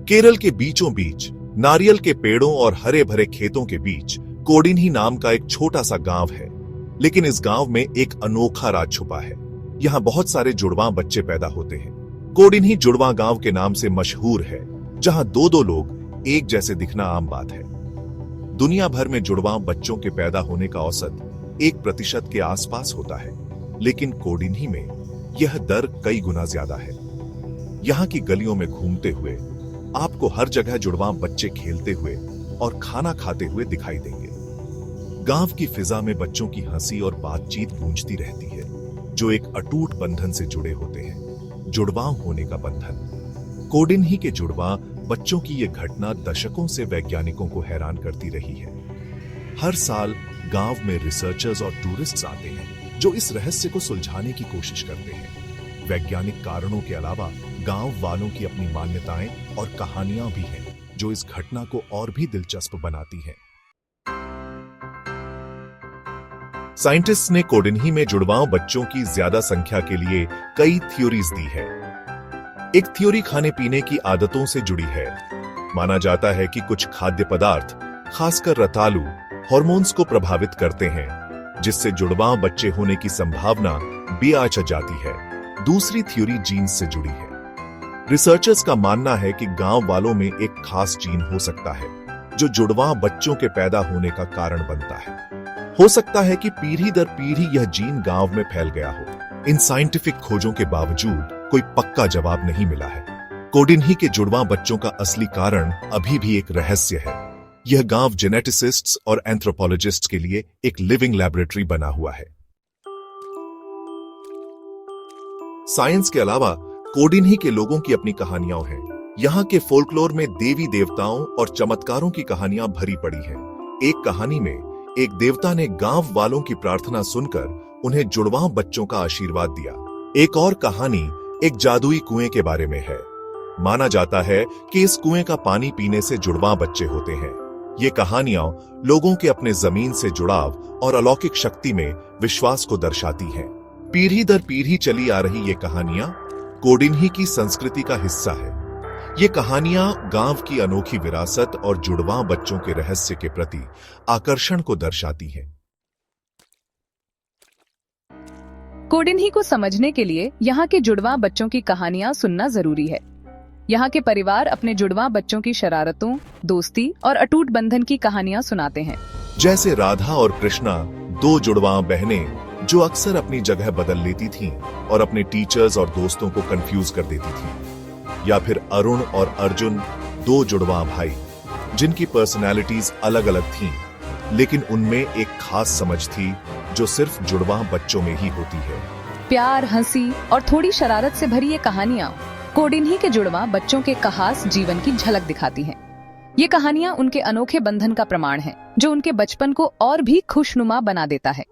केरल के बीचों बीच नारियल के पेड़ों और हरे भरे खेतों के बीच कोडिन्ही नाम का एक छोटा सा गांव है। लेकिन इस गांव में एक अनोखा राज छुपा है। यहाँ बहुत सारे जुड़वां बच्चे पैदा होते हैं। कोडिन्ही जुड़वां गांव के नाम से मशहूर है, जहां दो दो लोग एक जैसे दिखना आम बात है। दुनिया भर में जुड़वां बच्चों के पैदा होने का औसत 1% के आसपास होता है, लेकिन कोडिन्ही में यह दर कई गुना ज्यादा है। यहाँ की गलियों में घूमते हुए आपको हर जगह जुड़वां बच्चे खेलते हुए और खाना खाते हुए दिखाई देंगे। गांव की फिजा में बच्चों की हंसी और बातचीत गूंजती रहती है, जो एक अटूट बंधन से जुड़े होते हैं, जुड़वां होने का बंधन। कोडिन्ही के जुड़वां बच्चों की यह घटना दशकों से वैज्ञानिकों को हैरान करती रही है। हर साल गांव में रिसर्चर्स और टूरिस्ट्स आते हैं, जो इस रहस्य को सुलझाने की कोशिश करते हैं। वैज्ञानिक कारणों के अलावा गांव वालों की अपनी मान्यताएं और कहानियां भी हैं, जो इस घटना को और भी दिलचस्प बनाती हैं। साइंटिस्ट्स ने कोडिन्ही में जुड़वां बच्चों की ज्यादा संख्या के लिए कई थ्योरीज दी है। एक थ्योरी खाने पीने की आदतों से जुड़ी है। माना जाता है कि कुछ खाद्य पदार्थ, खासकर रतालू, हार्मोन्स को प्रभावित करते हैं, जिससे जुड़वां बच्चे होने की संभावना बेआँच जाती है। दूसरी थ्योरी जीन्स से जुड़ी है। रिसर्चर्स का मानना है कि गांव वालों में एक खास जीन हो सकता है, जो जुड़वां बच्चों के पैदा होने का कारण बनता है। हो सकता है कि पीढ़ी दर पीढ़ी यह जीन गांव में फैल गया हो। इन साइंटिफिक खोजों के बावजूद कोई पक्का जवाब नहीं मिला है। कोडिन्ही के जुड़वां बच्चों का असली कारण अभी भी एक रहस्य है। यह गांव जेनेटिसिस्ट्स और एंथ्रोपोलॉजिस्ट्स के लिए एक लिविंग लैबोरेटरी बना हुआ है। साइंस के अलावा कोडिन्ही के लोगों की अपनी कहानियां हैं। यहाँ के फोल्कलोर में देवी देवताओं और चमत्कारों की कहानियां भरी पड़ी हैं। एक कहानी में एक देवता ने गांव वालों की प्रार्थना सुनकर उन्हें जुड़वां बच्चों का आशीर्वाद दिया। एक और कहानी एक जादुई कुएं के बारे में है। माना जाता है कि इस कुएं का पानी पीने से जुड़वां बच्चे होते हैं। ये कहानियां लोगों के अपने जमीन से जुड़ाव और अलौकिक शक्ति में विश्वास को दर्शाती हैं। पीढ़ी दर पीढ़ी चली आ रही ये कहानियां कोडिन्ही की संस्कृति का हिस्सा है। ये कहानियां गांव की अनोखी विरासत और जुड़वां बच्चों के रहस्य के प्रति आकर्षण को दर्शाती हैं। कोडिन्ही को समझने के लिए यहाँ के जुड़वां बच्चों की कहानियां सुनना जरूरी है। यहाँ के परिवार अपने जुड़वां बच्चों की शरारतों, दोस्ती और अटूट बंधन की कहानियां सुनाते हैं। जैसे राधा और कृष्णा, दो जुड़वां बहनें जो अक्सर अपनी जगह बदल लेती थीं और अपने टीचर्स और दोस्तों को कंफ्यूज कर देती थीं। या फिर अरुण और अर्जुन, दो जुड़वां भाई जिनकी पर्सनैलिटीज अलग अलग थीं, लेकिन उनमें एक खास समझ थी जो सिर्फ जुड़वां बच्चों में ही होती है। प्यार, हंसी और थोड़ी शरारत से भरी ये कहानियां कोडिन्ही के जुड़वां बच्चों के खास जीवन की झलक दिखाती हैं। ये कहानियां उनके अनोखे बंधन का प्रमाण है, जो उनके बचपन को और भी खुशनुमा बना देता है।